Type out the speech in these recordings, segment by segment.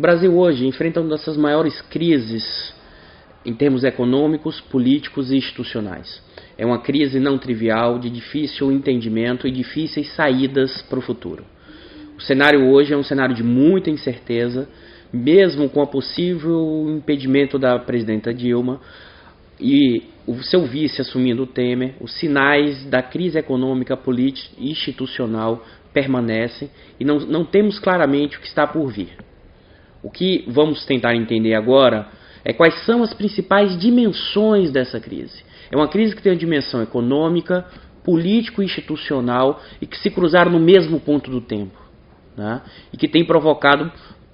Brasil hoje enfrenta uma dessas maiores crises em termos econômicos, políticos e institucionais. É uma crise não trivial, de difícil entendimento e difíceis saídas para o futuro. O cenário hoje é um cenário de muita incerteza, mesmo com o possível impedimento da presidenta Dilma e o seu vice assumindo o Temer, os sinais da crise econômica, política e institucional permanecem e não temos claramente o que está por vir. O que vamos tentar entender agora é quais são as principais dimensões dessa crise. É uma crise que tem uma dimensão econômica, político-institucional e que se cruzaram no mesmo ponto do tempo, né? E que tem provocado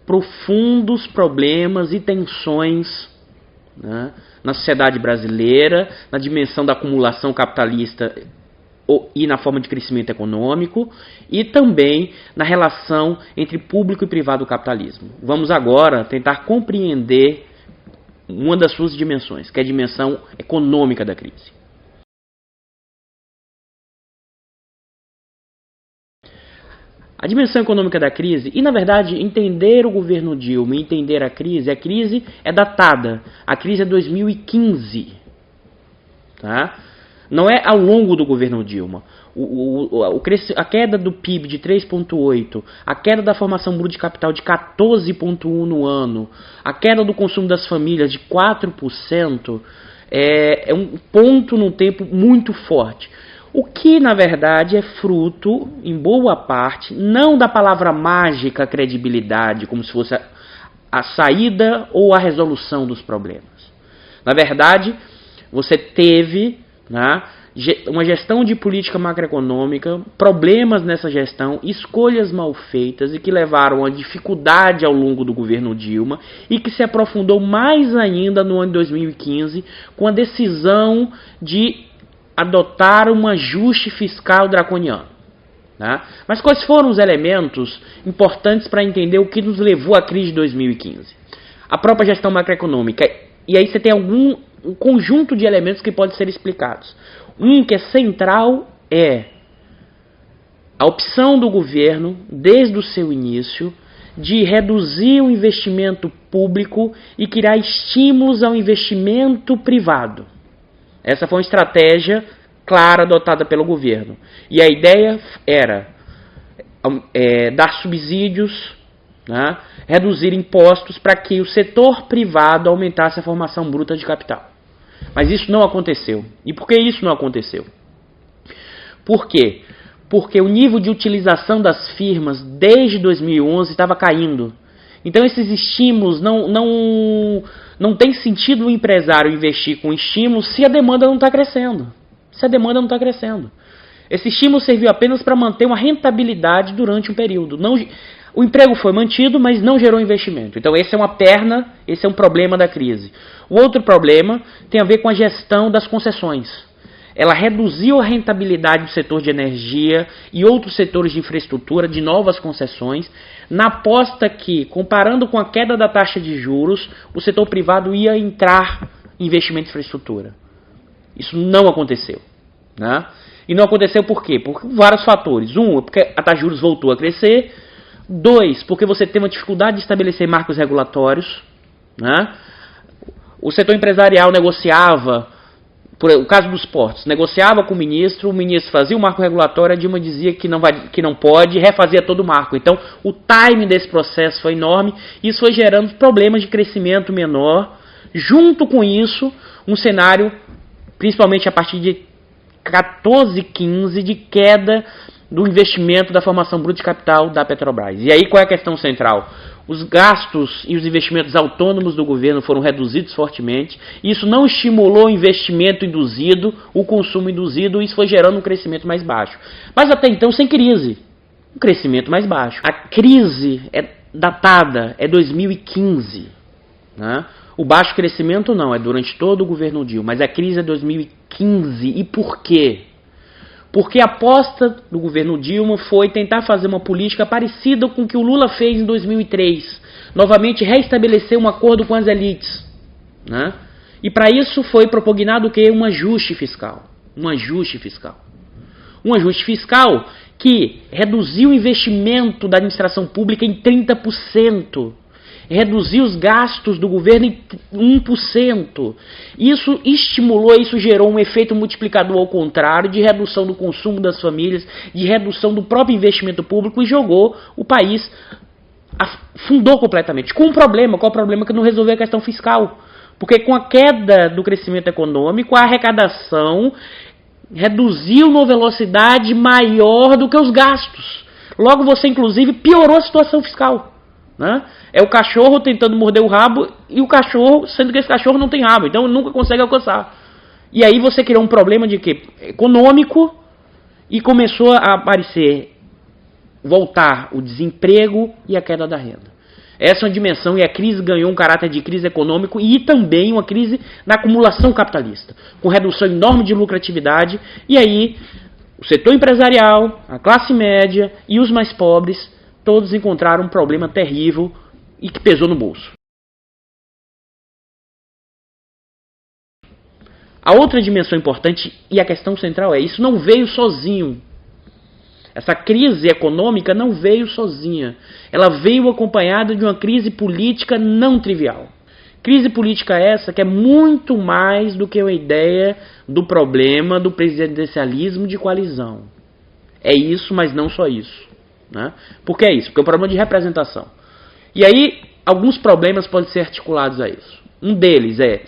profundos problemas e tensões, né, na sociedade brasileira, na dimensão da acumulação capitalista e na forma de crescimento econômico, e também na relação entre público e privado do capitalismo. Vamos agora tentar compreender uma das suas dimensões, que é a dimensão econômica da crise. A dimensão econômica da crise, e na verdade entender o governo Dilma e entender a crise é datada. A crise é 2015. Tá? Não é ao longo do governo Dilma. A queda do PIB de 3,8%, a queda da formação bruta de capital de 14,1% no ano, a queda do consumo das famílias de 4%, é um ponto no tempo muito forte. O que, na verdade, é fruto, em boa parte, não da palavra mágica credibilidade, como se fosse a saída ou a resolução dos problemas. Na verdade, você teve, né, uma gestão de política macroeconômica, problemas nessa gestão, escolhas mal feitas e que levaram a dificuldade ao longo do governo Dilma e que se aprofundou mais ainda no ano de 2015 com a decisão de adotar um ajuste fiscal draconiano. Né? Mas quais foram os elementos importantes para entender o que nos levou à crise de 2015? A própria gestão macroeconômica. E aí você tem um conjunto de elementos que podem ser explicados. Um que é central é a opção do governo, desde o seu início, de reduzir o investimento público e criar estímulos ao investimento privado. Essa foi uma estratégia clara adotada pelo governo. E a ideia era dar subsídios, né, reduzir impostos para que o setor privado aumentasse a formação bruta de capital. Mas isso não aconteceu. E por que isso não aconteceu? Por quê? Porque o nível de utilização das firmas desde 2011 estava caindo. Então esses estímulos não tem sentido o empresário investir com estímulos se a demanda não está crescendo. Esse estímulo serviu apenas para manter uma rentabilidade durante um período. O emprego foi mantido, mas não gerou investimento. Então esse é um problema da crise. O outro problema tem a ver com a gestão das concessões. Ela reduziu a rentabilidade do setor de energia e outros setores de infraestrutura de novas concessões, na aposta que, comparando com a queda da taxa de juros, o setor privado ia entrar em investimento em infraestrutura. Isso não aconteceu. Né? E não aconteceu por quê? Por vários fatores. Um, porque a taxa de juros voltou a crescer. Dois, porque você tem uma dificuldade de estabelecer marcos regulatórios. Né? O setor empresarial negociava, por o caso dos portos, negociava com o ministro fazia o marco regulatório, a Dilma dizia que não pode, refazia todo o marco. Então, o time desse processo foi enorme, isso foi gerando problemas de crescimento menor. Junto com isso, um cenário, principalmente a partir de 14, 15, de queda do investimento da formação bruta de capital da Petrobras. E aí qual é a questão central? Os gastos e os investimentos autônomos do governo foram reduzidos fortemente. Isso não estimulou o investimento induzido, o consumo induzido, e isso foi gerando um crescimento mais baixo. Mas até então sem crise, um crescimento mais baixo. A crise é datada, é 2015. Né? O baixo crescimento não, é durante todo o governo Dilma, mas a crise é 2015. E por quê? Porque a aposta do governo Dilma foi tentar fazer uma política parecida com o que o Lula fez em 2003. Novamente reestabelecer um acordo com as elites. Né? E para isso foi propugnado o quê? Um ajuste fiscal. Um ajuste fiscal que reduziu o investimento da administração pública em 30%. reduzir os gastos do governo em 1%. Isso estimulou, isso gerou um efeito multiplicador ao contrário, de redução do consumo das famílias, de redução do próprio investimento público, e jogou o país, afundou completamente. Com um problema, qual é o problema? Que não resolveu a questão fiscal. Porque com a queda do crescimento econômico, a arrecadação reduziu numa velocidade maior do que os gastos. Logo, você, inclusive, piorou a situação fiscal. Né? É o cachorro tentando morder o rabo, e o cachorro, sendo que esse cachorro não tem rabo, então nunca consegue alcançar. E aí você criou um problema de quê? Econômico, e começou a aparecer, voltar o desemprego e a queda da renda. Essa é uma dimensão, e a crise ganhou um caráter de crise econômico e também uma crise na acumulação capitalista, com redução enorme de lucratividade, e aí o setor empresarial, a classe média e os mais pobres, todos encontraram um problema terrível e que pesou no bolso. A outra dimensão importante, e a questão central é, isso não veio sozinho. Essa crise econômica não veio sozinha. Ela veio acompanhada de uma crise política não trivial. Crise política essa que é muito mais do que uma ideia do problema do presidencialismo de coalizão. É isso, mas não só isso. Né? Por que é isso? Porque é um problema de representação. E aí, alguns problemas podem ser articulados a isso. Um deles é,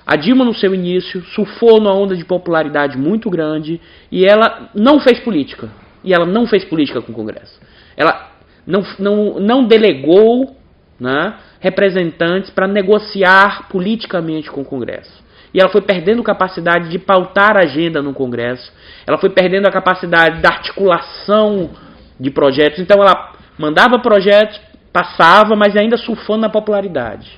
a Dilma no seu início surfou numa onda de popularidade muito grande e ela não fez política. E ela não fez política com o Congresso. Ela não delegou, né, representantes para negociar politicamente com o Congresso. E ela foi perdendo capacidade de pautar a agenda no Congresso. Ela foi perdendo a capacidade da articulação de projetos. Então ela mandava projetos, passava, mas ainda surfando na popularidade.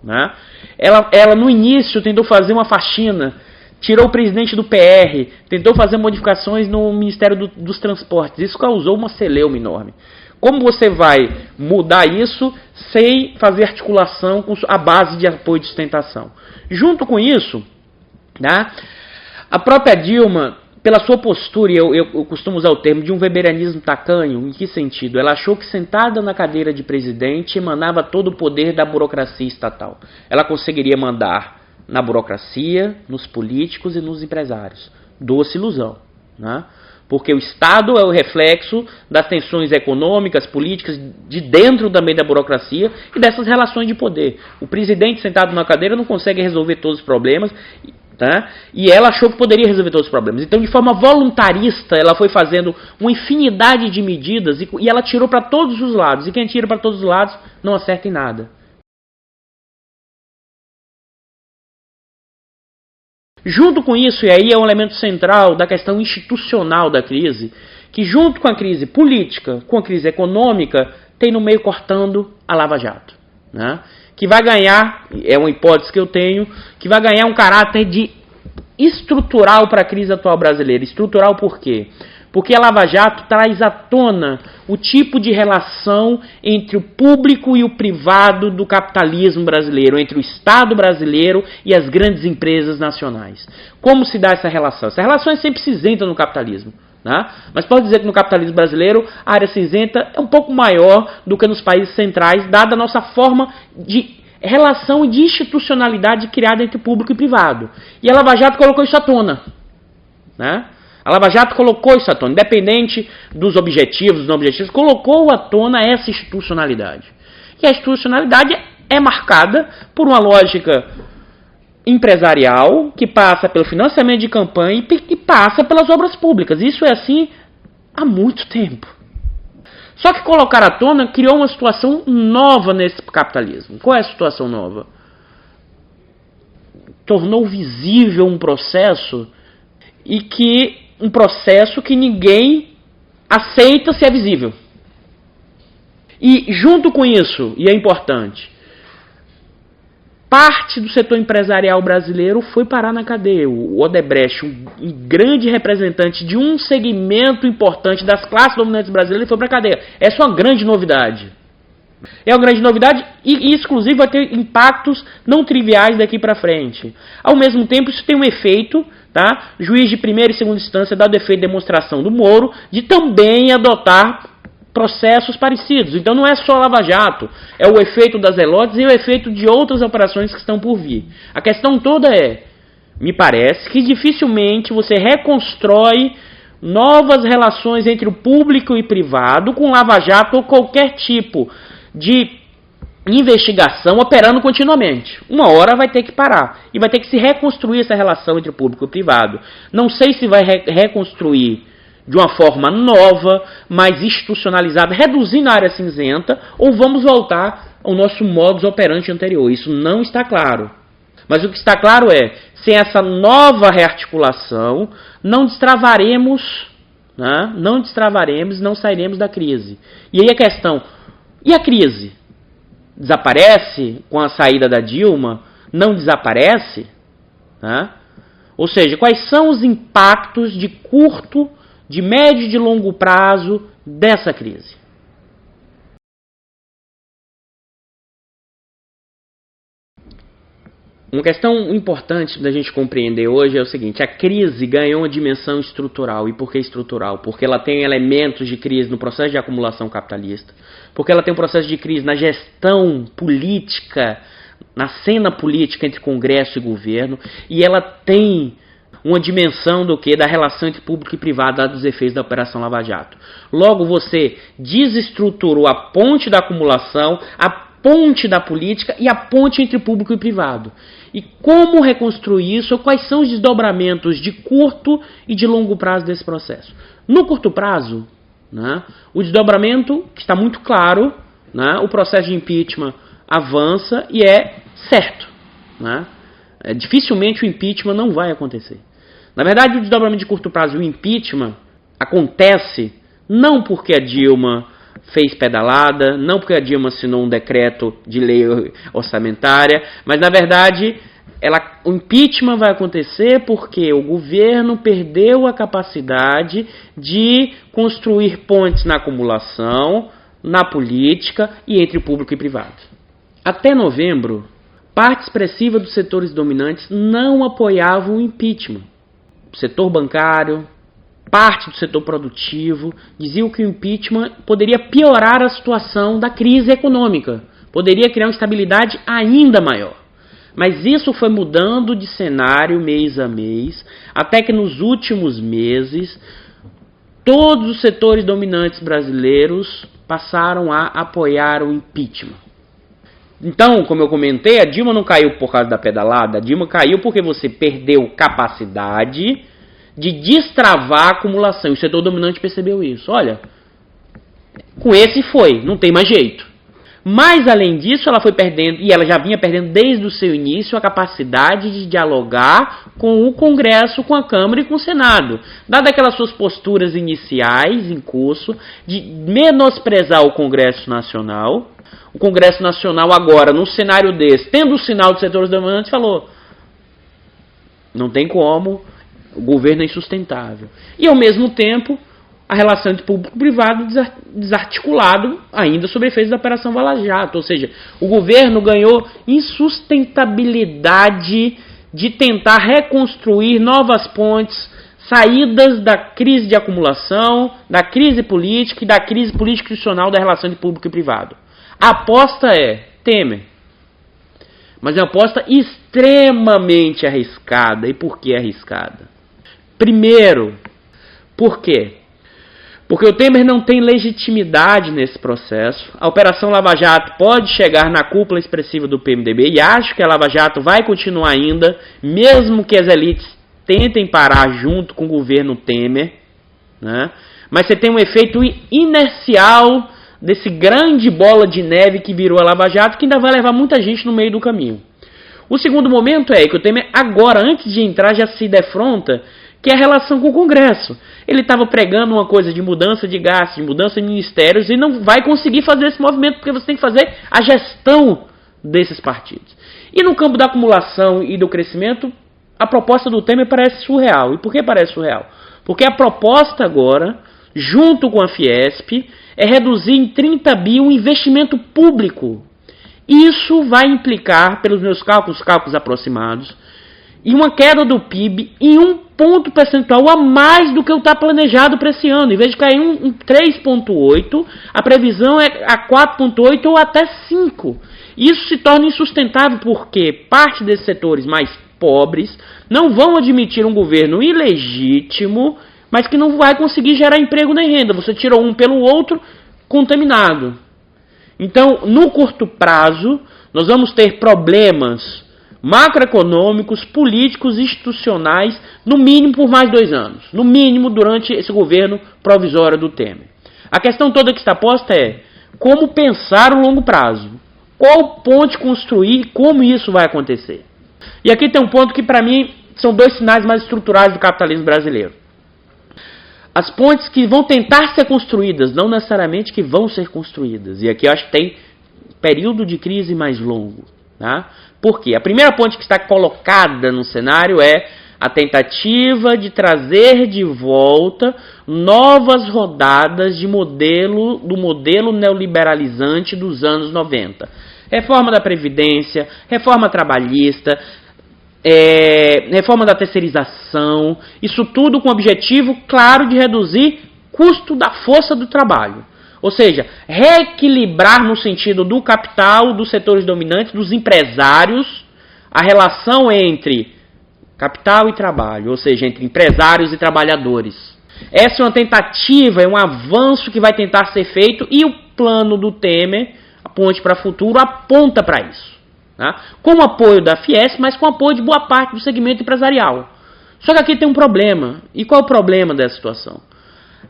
Né? Ela no início tentou fazer uma faxina, tirou o presidente do PR, tentou fazer modificações no Ministério dos Transportes. Isso causou uma celeuma enorme. Como você vai mudar isso sem fazer articulação com a base de apoio e de sustentação? Junto com isso, né, a própria Dilma, pela sua postura, e eu costumo usar o termo de um weberianismo tacanho, em que sentido? Ela achou que sentada na cadeira de presidente emanava todo o poder da burocracia estatal. Ela conseguiria mandar na burocracia, nos políticos e nos empresários. Doce ilusão, né? Porque o Estado é o reflexo das tensões econômicas, políticas, de dentro também da burocracia e dessas relações de poder. O presidente sentado na cadeira não consegue resolver todos os problemas, tá? E ela achou que poderia resolver todos os problemas. Então, de forma voluntarista, ela foi fazendo uma infinidade de medidas e ela tirou para todos os lados. E quem tira para todos os lados não acerta em nada. Junto com isso, e aí é um elemento central da questão institucional da crise, que junto com a crise política, com a crise econômica, tem no meio cortando a Lava Jato. Né? Que vai ganhar, é uma hipótese que eu tenho, que vai ganhar um caráter de estrutural para a crise atual brasileira. Estrutural por quê? Porque a Lava Jato traz à tona o tipo de relação entre o público e o privado do capitalismo brasileiro, entre o Estado brasileiro e as grandes empresas nacionais. Como se dá essa relação? Essa relação é sempre cinzenta no capitalismo. Né? Mas pode dizer que no capitalismo brasileiro a área cinzenta é um pouco maior do que nos países centrais, dada a nossa forma de relação e de institucionalidade criada entre público e privado. E a Lava Jato colocou isso à tona. Né? A Lava Jato colocou isso à tona, independente dos objetivos, dos não objetivos, colocou à tona essa institucionalidade. E a institucionalidade é marcada por uma lógica empresarial que passa pelo financiamento de campanha e passa pelas obras públicas. Isso é assim há muito tempo. Só que colocar à tona criou uma situação nova nesse capitalismo. Qual é a situação nova? Tornou visível um processo que ninguém aceita se é visível. E junto com isso, e é importante, parte do setor empresarial brasileiro foi parar na cadeia. O Odebrecht, um grande representante de um segmento importante das classes dominantes brasileiras, foi para a cadeia. Essa é uma grande novidade. É uma grande novidade e exclusive vai ter impactos não triviais daqui para frente. Ao mesmo tempo, isso tem um efeito, juiz de primeira e segunda instância, dado o efeito de demonstração do Moro, de também adotar processos parecidos. Então não é só Lava Jato, é o efeito das Zelotes e o efeito de outras operações que estão por vir. A questão toda é, me parece que dificilmente você reconstrói novas relações entre o público e privado com Lava Jato ou qualquer tipo de investigação operando continuamente. Uma hora vai ter que parar e vai ter que se reconstruir essa relação entre o público e o privado. Não sei se vai reconstruir de uma forma nova, mais institucionalizada, reduzindo a área cinzenta, ou vamos voltar ao nosso modus operandi anterior. Isso não está claro. Mas o que está claro é, sem essa nova rearticulação, não destravaremos, não sairemos da crise. E aí a questão, e a crise? Desaparece com a saída da Dilma? Não desaparece? Ou seja, quais são os impactos de curto, de médio e de longo prazo dessa crise? Uma questão importante da gente compreender hoje é o seguinte: a crise ganhou uma dimensão estrutural. E por que estrutural? Porque ela tem elementos de crise no processo de acumulação capitalista, porque ela tem um processo de crise na gestão política, na cena política entre Congresso e governo, e ela tem uma dimensão do que? Da relação entre público e privado, dados os efeitos da Operação Lava Jato. Logo, você desestruturou a ponte da acumulação, a ponte da política e a ponte entre público e privado. E como reconstruir isso? Ou quais são os desdobramentos de curto e de longo prazo desse processo? No curto prazo, o desdobramento, que está muito claro, o processo de impeachment avança e é certo. Dificilmente o impeachment não vai acontecer. Na verdade, o desdobramento de curto prazo e o impeachment acontece não porque a Dilma fez pedalada, não porque a Dilma assinou um decreto de lei orçamentária, mas na verdade o impeachment vai acontecer porque o governo perdeu a capacidade de construir pontes na acumulação, na política e entre público e privado. Até novembro, parte expressiva dos setores dominantes não apoiavam o impeachment. O setor bancário, parte do setor produtivo, diziam que o impeachment poderia piorar a situação da crise econômica, poderia criar uma instabilidade ainda maior. Mas isso foi mudando de cenário mês a mês, até que nos últimos meses, todos os setores dominantes brasileiros passaram a apoiar o impeachment. Então, como eu comentei, a Dilma não caiu por causa da pedalada, a Dilma caiu porque você perdeu capacidade de destravar a acumulação. E o setor dominante percebeu isso. Olha, com esse foi, não tem mais jeito. Mas, além disso, ela foi perdendo, e ela já vinha perdendo desde o seu início, a capacidade de dialogar com o Congresso, com a Câmara e com o Senado. Dadas aquelas suas posturas iniciais em curso, de menosprezar o Congresso Nacional, o Congresso Nacional agora, num cenário desse, tendo o sinal dos setores dominantes, falou, não tem como, o governo é insustentável. E, ao mesmo tempo, a relação entre público e privado desarticulado ainda sob efeitos da Operação Lava Jato. Ou seja, o governo ganhou insustentabilidade de tentar reconstruir novas pontes, saídas da crise de acumulação, da crise política e da crise político-institucional da relação entre público e privado. A aposta é Temer. Mas é uma aposta extremamente arriscada. E por que arriscada? Primeiro, por quê? Porque o Temer não tem legitimidade nesse processo. A Operação Lava Jato pode chegar na cúpula expressiva do PMDB e acho que a Lava Jato vai continuar ainda, mesmo que as elites tentem parar junto com o governo Temer. Mas você tem um efeito inercial desse grande bola de neve que virou a Lava Jato, que ainda vai levar muita gente no meio do caminho. O segundo momento é que o Temer agora, antes de entrar, já se defronta, que é a relação com o Congresso. Ele estava pregando uma coisa de mudança de gastos, de mudança de ministérios, e não vai conseguir fazer esse movimento, porque você tem que fazer a gestão desses partidos. E no campo da acumulação e do crescimento, a proposta do Temer parece surreal. E por que parece surreal? Porque a proposta agora, junto com a Fiesp, é reduzir em 30 bi o investimento público. Isso vai implicar, pelos meus cálculos aproximados, e uma queda do PIB em 1 ponto percentual a mais do que o está planejado para esse ano. Em vez de cair em 3,8, a previsão é a 4,8 ou até 5. Isso se torna insustentável porque parte desses setores mais pobres não vão admitir um governo ilegítimo, mas que não vai conseguir gerar emprego nem renda. Você tirou um pelo outro, contaminado. Então, no curto prazo, nós vamos ter problemas macroeconômicos, políticos, institucionais, no mínimo por mais 2 anos. No mínimo durante esse governo provisório do Temer. A questão toda que está posta é como pensar o longo prazo. Qual ponte construir e como isso vai acontecer. E aqui tem um ponto que para mim são 2 sinais mais estruturais do capitalismo brasileiro. As pontes que vão tentar ser construídas, não necessariamente que vão ser construídas. E aqui eu acho que tem período de crise mais longo. Tá? Por quê? A primeira ponte que está colocada no cenário é a tentativa de trazer de volta novas rodadas do modelo neoliberalizante dos anos 90. Reforma da Previdência, reforma trabalhista, reforma da terceirização, isso tudo com o objetivo claro de reduzir custo da força do trabalho. Ou seja, reequilibrar no sentido do capital, dos setores dominantes, dos empresários, a relação entre capital e trabalho, ou seja, entre empresários e trabalhadores. Essa é uma tentativa, é um avanço que vai tentar ser feito e o plano do Temer, a ponte para o futuro, aponta para isso. Tá? Com apoio da Fiesp, mas com apoio de boa parte do segmento empresarial. Só que aqui tem um problema. E qual é o problema dessa situação?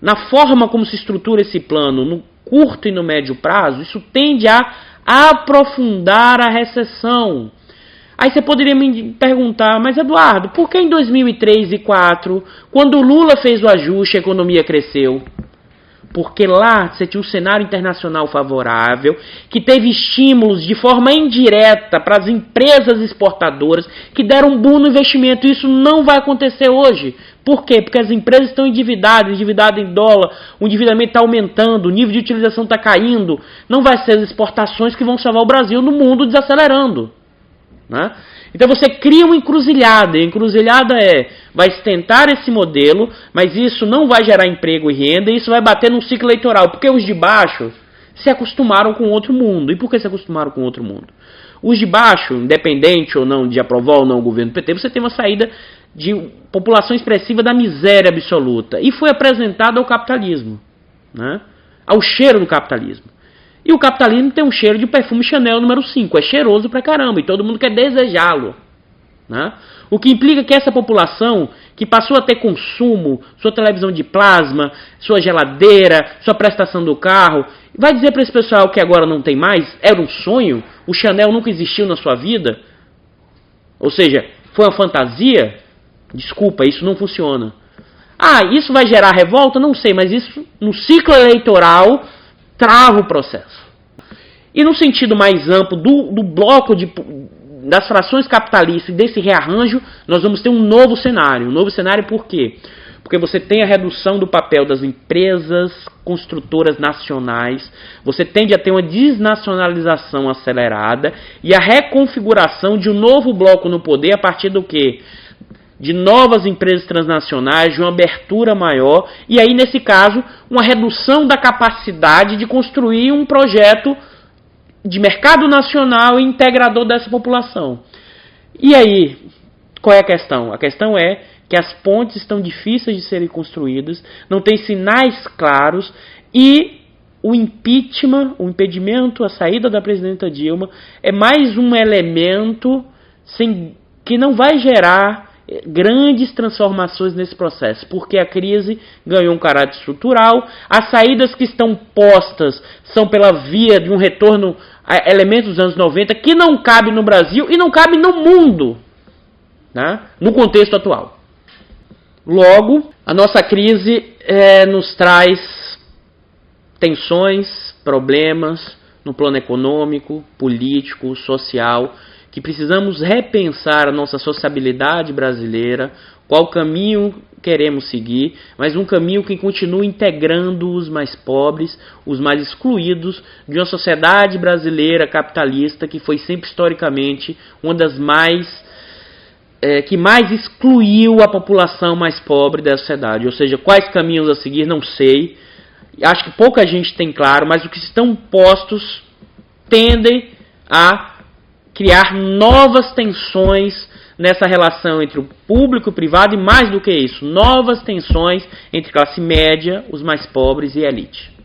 Na forma como se estrutura esse plano, no curto e no médio prazo, isso tende a aprofundar a recessão. Aí você poderia me perguntar, mas Eduardo, por que em 2003 e 2004, quando o Lula fez o ajuste, a economia cresceu? Porque lá você tinha um cenário internacional favorável, que teve estímulos de forma indireta para as empresas exportadoras, que deram um boom no investimento. Isso não vai acontecer hoje. Por quê? Porque as empresas estão endividadas em dólar, o endividamento está aumentando, o nível de utilização está caindo. Não vai ser as exportações que vão salvar o Brasil no mundo desacelerando. Né? Então você cria uma encruzilhada. E a encruzilhada vai tentar esse modelo, mas isso não vai gerar emprego e renda, e isso vai bater num ciclo eleitoral, porque os de baixo se acostumaram com outro mundo. E por que se acostumaram com outro mundo? Os de baixo, independente ou não de aprovar ou não o governo PT, você tem uma saída de população expressiva da miséria absoluta. E foi apresentado ao capitalismo, né? Ao cheiro do capitalismo. E o capitalismo tem um cheiro de perfume Chanel número 5. É cheiroso pra caramba e todo mundo quer desejá-lo. Né? O que implica que essa população que passou a ter consumo, sua televisão de plasma, sua geladeira, sua prestação do carro, vai dizer para esse pessoal que agora não tem mais? Era um sonho? O Chanel nunca existiu na sua vida? Ou seja, foi uma fantasia? Desculpa, isso não funciona. Ah, isso vai gerar revolta? Não sei, mas isso no ciclo eleitoral trava o processo. E no sentido mais amplo do bloco das frações capitalistas e desse rearranjo, nós vamos ter um novo cenário. Um novo cenário por quê? Porque você tem a redução do papel das empresas construtoras nacionais, você tende a ter uma desnacionalização acelerada e a reconfiguração de um novo bloco no poder a partir do quê? De novas empresas transnacionais, de uma abertura maior, e aí, nesse caso, uma redução da capacidade de construir um projeto de mercado nacional e integrador dessa população. E aí, qual é a questão? A questão é que as pontes estão difíceis de serem construídas, não tem sinais claros, e o impeachment, o impedimento, a saída da presidenta Dilma, é mais um elemento que não vai gerar grandes transformações nesse processo, porque a crise ganhou um caráter estrutural, as saídas que estão postas são pela via de um retorno a elementos dos anos 90 que não cabe no Brasil e não cabe no mundo, né? No contexto atual. Logo, a nossa crise nos traz tensões, problemas no plano econômico, político, social, que precisamos repensar a nossa sociabilidade brasileira, qual caminho queremos seguir, mas um caminho que continue integrando os mais pobres, os mais excluídos de uma sociedade brasileira capitalista que foi sempre historicamente uma das mais que mais excluiu a população mais pobre da sociedade. Ou seja, quais caminhos a seguir, não sei. Acho que pouca gente tem claro, mas os que estão postos tendem a criar novas tensões nessa relação entre o público e o privado, e mais do que isso, novas tensões entre classe média, os mais pobres e a elite.